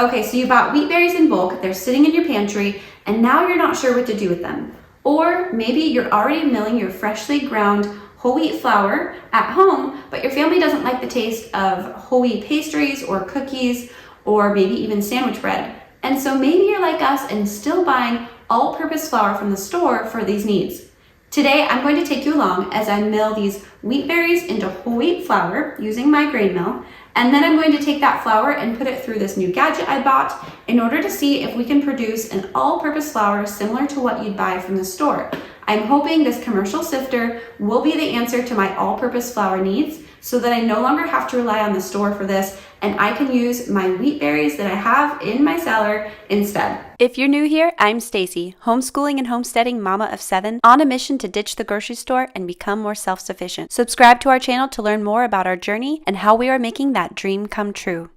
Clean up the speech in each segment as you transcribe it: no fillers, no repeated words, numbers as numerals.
Okay, so you bought wheat berries in bulk, they're sitting in your pantry, and now you're not sure what to do with them. Or maybe you're already milling your freshly ground whole wheat flour at home, but your family doesn't like the taste of whole wheat pastries or cookies or maybe even sandwich bread. And so maybe you're like us and still buying all-purpose flour from the store for these needs. Today, I'm going to take you along as I mill these wheat berries into whole wheat flour using my grain mill, and then I'm going to take that flour and put it through this new gadget I bought in order to see if we can produce an all-purpose flour similar to what you'd buy from the store. I'm hoping this commercial sifter will be the answer to my all-purpose flour needs so that I no longer have to rely on the store for this and I can use my wheat berries that I have in my cellar instead. If you're new here, I'm Stacy, homeschooling and homesteading mama of 7, on a mission to ditch the grocery store and become more self-sufficient. Subscribe to our channel to learn more about our journey and how we are making that dream come true.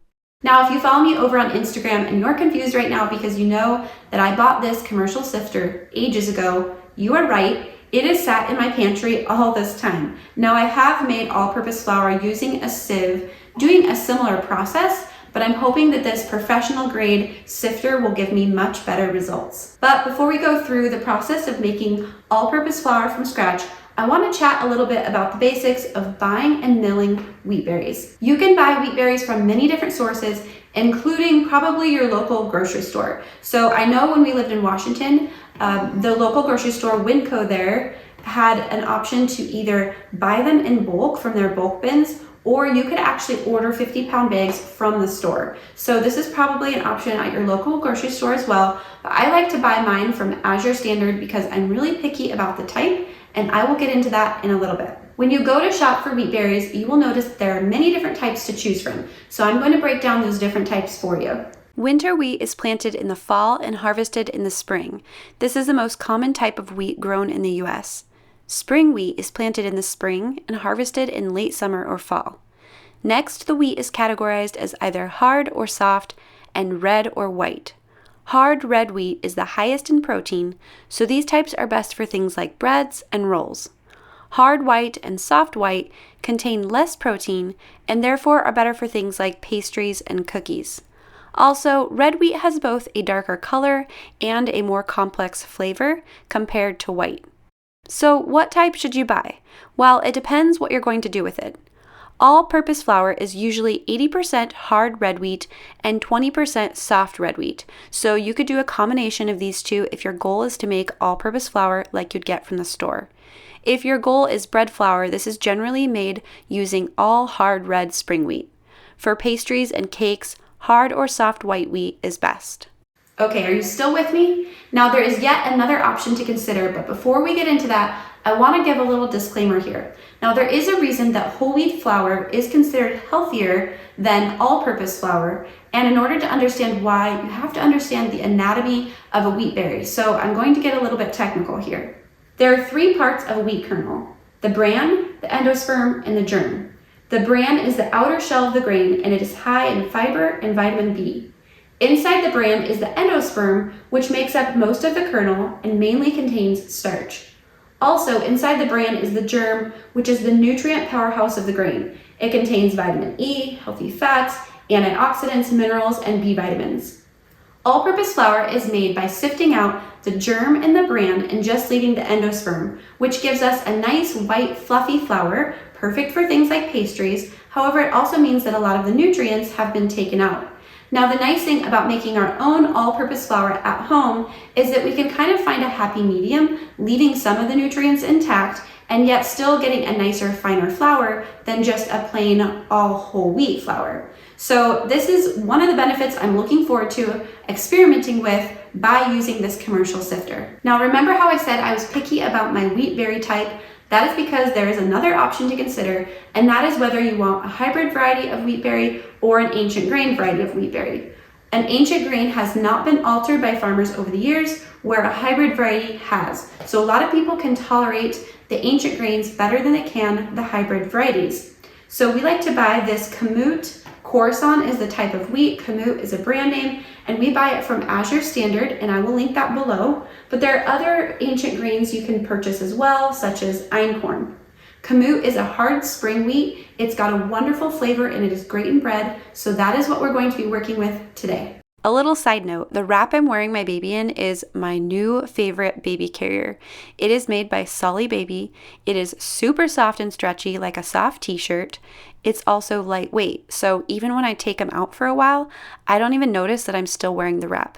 Now, if you follow me over on Instagram and you're confused right now because you know that I bought this commercial sifter ages ago, you are right. It has sat in my pantry all this time. Now, I have made all-purpose flour using a sieve, doing a similar process, but I'm hoping that this professional grade sifter will give me much better results. But before we go through the process of making all-purpose flour from scratch, I want to chat a little bit about the basics of buying and milling wheat berries. You can buy wheat berries from many different sources, including probably your local grocery store. So I know when we lived in Washington, the local grocery store, Winco there, had an option to either buy them in bulk from their bulk bins, or you could actually order 50-pound bags from the store. So this is probably an option at your local grocery store as well, but I like to buy mine from Azure Standard because I'm really picky about the type, and I will get into that in a little bit. When you go to shop for wheat berries, you will notice there are many different types to choose from. So I'm going to break down those different types for you. Winter wheat is planted in the fall and harvested in the spring. This is the most common type of wheat grown in the U.S. Spring wheat is planted in the spring and harvested in late summer or fall. Next, the wheat is categorized as either hard or soft and red or white. Hard red wheat is the highest in protein, so these types are best for things like breads and rolls. Hard white and soft white contain less protein and therefore are better for things like pastries and cookies. Also, red wheat has both a darker color and a more complex flavor compared to white. So what type should you buy? Well, it depends what you're going to do with it. All-purpose flour is usually 80% hard red wheat and 20% soft red wheat, so you could do a combination of these two if your goal is to make all-purpose flour like you'd get from the store. If your goal is bread flour, this is generally made using all hard red spring wheat. For pastries and cakes, hard or soft white wheat is best. Okay, are you still with me? Now there is yet another option to consider, but before we get into that, I want to give a little disclaimer here. Now there is a reason that whole wheat flour is considered healthier than all-purpose flour, and in order to understand why, you have to understand the anatomy of a wheat berry. So I'm going to get a little bit technical here. There are 3 parts of a wheat kernel: the bran, the endosperm, and the germ. The bran is the outer shell of the grain, and it is high in fiber and vitamin B. Inside the bran is the endosperm, which makes up most of the kernel and mainly contains starch. Also, inside the bran is the germ, which is the nutrient powerhouse of the grain. It contains vitamin E, healthy fats, antioxidants, minerals, and B vitamins. All-purpose flour is made by sifting out the germ and the bran and just leaving the endosperm, which gives us a nice white fluffy flour, perfect for things like pastries. However, it also means that a lot of the nutrients have been taken out. Now, the nice thing about making our own all-purpose flour at home is that we can kind of find a happy medium, leaving some of the nutrients intact and yet still getting a nicer, finer flour than just a plain all whole wheat flour. So this is one of the benefits I'm looking forward to experimenting with by using this commercial sifter. Now, remember how I said I was picky about my wheat berry type? That is because there is another option to consider, and that is whether you want a hybrid variety of wheat berry or an ancient grain variety of wheat berry. An ancient grain has not been altered by farmers over the years, where a hybrid variety has. So a lot of people can tolerate the ancient grains better than they can the hybrid varieties. So we like to buy this Kamut. Coruscant is the type of wheat, Kamut is a brand name, and we buy it from Azure Standard, and I will link that below. But there are other ancient grains you can purchase as well, such as einkorn. Kamut is a hard spring wheat. It's got a wonderful flavor and it is great in bread, so that is what we're going to be working with today. A little side note, the wrap I'm wearing my baby in is my new favorite baby carrier. It is made by Solly Baby. It is super soft and stretchy like a soft t-shirt. It's also lightweight, so even when I take him out for a while, I don't even notice that I'm still wearing the wrap.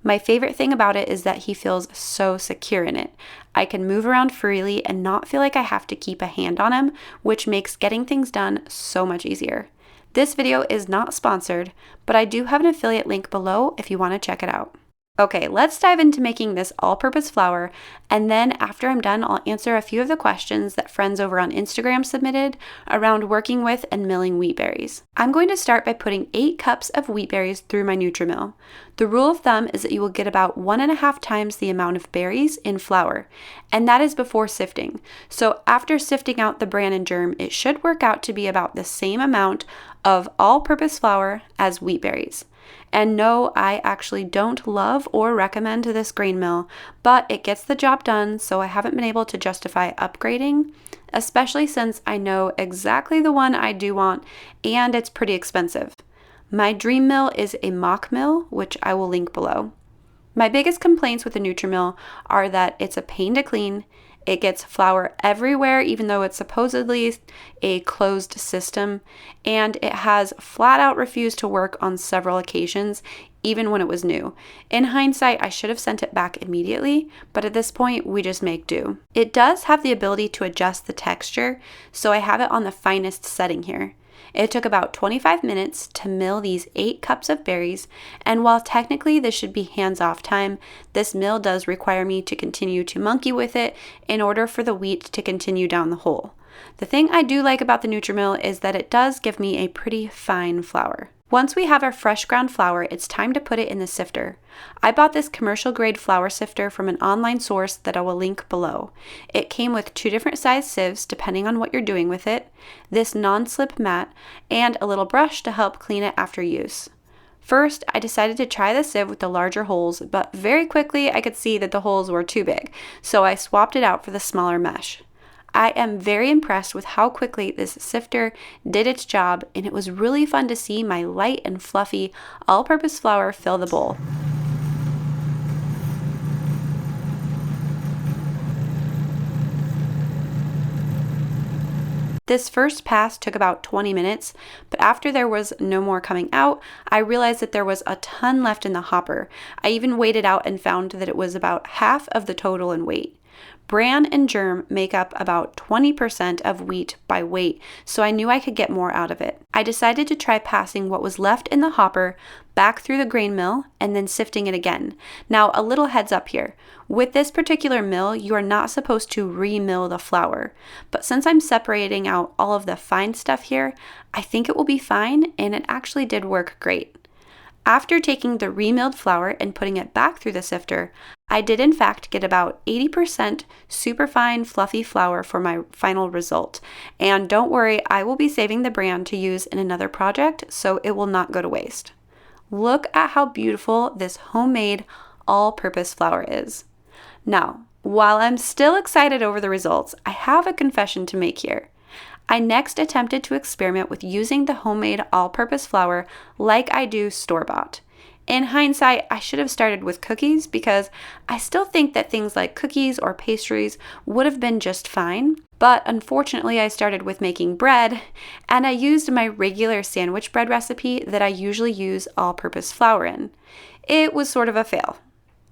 My favorite thing about it is that he feels so secure in it. I can move around freely and not feel like I have to keep a hand on him, which makes getting things done so much easier. This video is not sponsored, but I do have an affiliate link below if you want to check it out. Okay, let's dive into making this all-purpose flour, and then after I'm done, I'll answer a few of the questions that friends over on Instagram submitted around working with and milling wheat berries. I'm going to start by putting 8 cups of wheat berries through my NutriMill. The rule of thumb is that you will get about 1.5 times the amount of berries in flour, and that is before sifting. So after sifting out the bran and germ, it should work out to be about the same amount of all-purpose flour as wheat berries. And no, I actually don't love or recommend this grain mill, but it gets the job done, so I haven't been able to justify upgrading, especially since I know exactly the one I do want, and it's pretty expensive. My dream mill is a mock mill, which I will link below. My biggest complaints with the NutriMill are that it's a pain to clean. It gets flour everywhere, even though it's supposedly a closed system, and it has flat out refused to work on several occasions, even when it was new. In hindsight, I should have sent it back immediately, but at this point, we just make do. It does have the ability to adjust the texture, so I have it on the finest setting here. It took about 25 minutes to mill these 8 cups of berries, and while technically this should be hands-off time, this mill does require me to continue to monkey with it in order for the wheat to continue down the hole. The thing I do like about the NutriMill is that it does give me a pretty fine flour. Once we have our fresh ground flour, it's time to put it in the sifter. I bought this commercial grade flour sifter from an online source that I will link below. It came with 2 different size sieves depending on what you're doing with it, this non-slip mat, and a little brush to help clean it after use. First, I decided to try the sieve with the larger holes, but very quickly I could see that the holes were too big, so I swapped it out for the smaller mesh. I am very impressed with how quickly this sifter did its job, and it was really fun to see my light and fluffy all-purpose flour fill the bowl. This first pass took about 20 minutes, but after there was no more coming out, I realized that there was a ton left in the hopper. I even weighed it out and found that it was about half of the total in weight. Bran and germ make up about 20% of wheat by weight, so I knew I could get more out of it. I decided to try passing what was left in the hopper back through the grain mill and then sifting it again. Now, a little heads up here. With this particular mill, you are not supposed to re-mill the flour, but since I'm separating out all of the fine stuff here, I think it will be fine, and it actually did work great. After taking the remilled flour and putting it back through the sifter, I did in fact get about 80% superfine fluffy flour for my final result. And don't worry, I will be saving the bran to use in another project, so it will not go to waste. Look at how beautiful this homemade all-purpose flour is. Now, while I'm still excited over the results, I have a confession to make here. I next attempted to experiment with using the homemade all-purpose flour like I do store-bought. In hindsight, I should have started with cookies because I still think that things like cookies or pastries would have been just fine. But unfortunately, I started with making bread, and I used my regular sandwich bread recipe that I usually use all-purpose flour in. It was sort of a fail.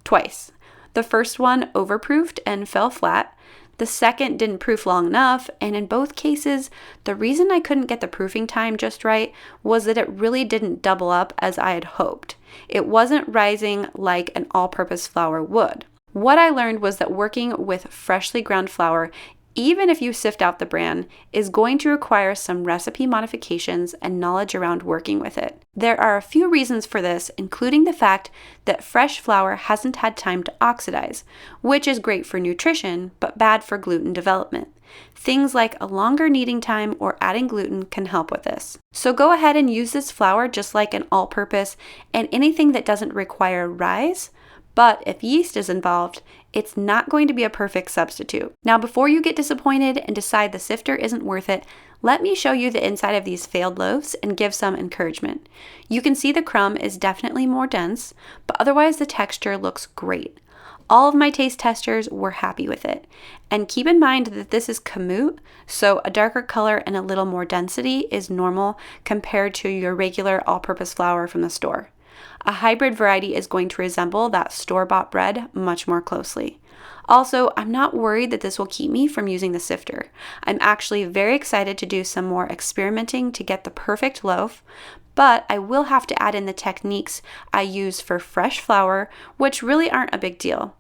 Twice. The first one overproofed and fell flat. The second didn't proof long enough, and in both cases, the reason I couldn't get the proofing time just right was that it really didn't double up as I had hoped. It wasn't rising like an all-purpose flour would. What I learned was that working with freshly ground flour, even if you sift out the bran, is going to require some recipe modifications and knowledge around working with it. There are a few reasons for this, including the fact that fresh flour hasn't had time to oxidize, which is great for nutrition, but bad for gluten development. Things like a longer kneading time or adding gluten can help with this. So go ahead and use this flour just like an all-purpose and anything that doesn't require rise. But if yeast is involved, it's not going to be a perfect substitute. Now, before you get disappointed and decide the sifter isn't worth it, Let me show you the inside of these failed loaves and give some encouragement. You can see the crumb is definitely more dense, but otherwise the texture looks great. All of my taste testers were happy with it. And keep in mind that this is Kamut, so a darker color and a little more density is normal compared to your regular all-purpose flour from the store. A hybrid variety is going to resemble that store-bought bread much more closely. Also, I'm not worried that this will keep me from using the sifter. I'm actually very excited to do some more experimenting to get the perfect loaf, but I will have to add in the techniques I use for fresh flour, which really aren't a big deal.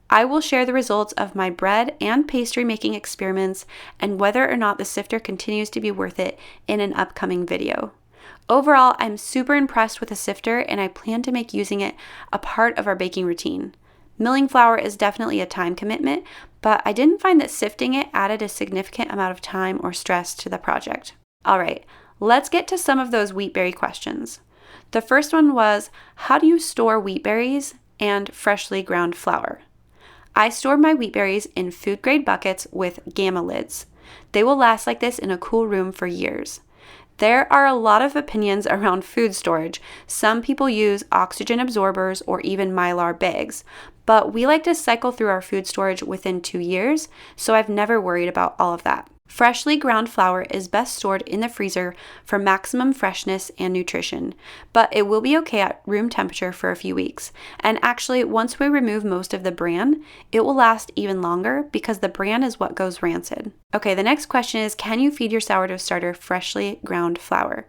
I will share the results of my bread and pastry making experiments and whether or not the sifter continues to be worth it in an upcoming video. Overall, I'm super impressed with the sifter and I plan to make using it a part of our baking routine. Milling flour is definitely a time commitment, but I didn't find that sifting it added a significant amount of time or stress to the project. All right, let's get to some of those wheat berry questions. The first one was, how do you store wheat berries and freshly ground flour? I store my wheat berries in food grade buckets with gamma lids. They will last like this in a cool room for years. There are a lot of opinions around food storage. Some people use oxygen absorbers or even Mylar bags, but we like to cycle through our food storage within 2 years, so I've never worried about all of that. Freshly ground flour is best stored in the freezer for maximum freshness and nutrition, but it will be okay at room temperature for a few weeks. And actually, once we remove most of the bran, it will last even longer because the bran is what goes rancid. Okay, the next question is, can you feed your sourdough starter freshly ground flour?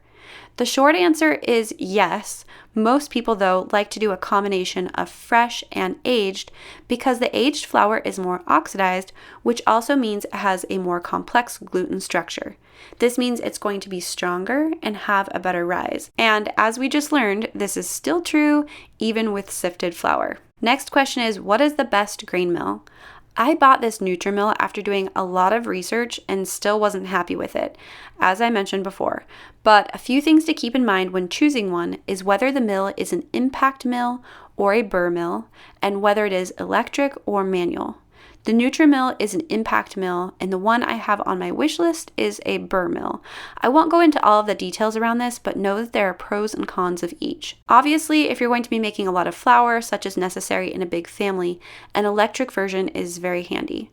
The short answer is yes. Most people, though, like to do a combination of fresh and aged because the aged flour is more oxidized, which also means it has a more complex gluten structure. This means it's going to be stronger and have a better rise. And as we just learned, this is still true even with sifted flour. Next question is, what is the best grain mill? I bought this Nutri-Mill after doing a lot of research and still wasn't happy with it, as I mentioned before. But a few things to keep in mind when choosing one is whether the mill is an impact mill or a burr mill, and whether it is electric or manual. The Nutri-Mill is an impact mill, and the one I have on my wish list is a burr mill. I won't go into all of the details around this, but know that there are pros and cons of each. Obviously, if you're going to be making a lot of flour, such as necessary in a big family, an electric version is very handy.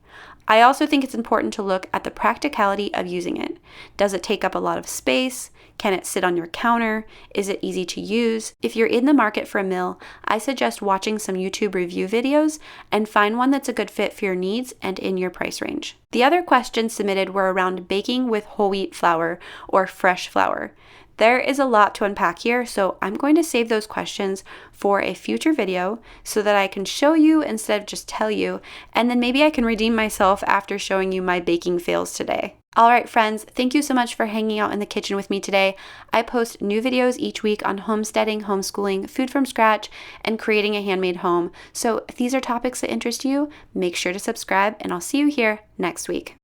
I also think it's important to look at the practicality of using it. Does it take up a lot of space? Can it sit on your counter? Is it easy to use? If you're in the market for a mill, I suggest watching some YouTube review videos and find one that's a good fit for your needs and in your price range. The other questions submitted were around baking with whole wheat flour or fresh flour. There is a lot to unpack here, so I'm going to save those questions for a future video so that I can show you instead of just tell you, and then maybe I can redeem myself after showing you my baking fails today. All right, friends, thank you so much for hanging out in the kitchen with me today. I post new videos each week on homesteading, homeschooling, food from scratch, and creating a handmade home. So if these are topics that interest you, make sure to subscribe, and I'll see you here next week.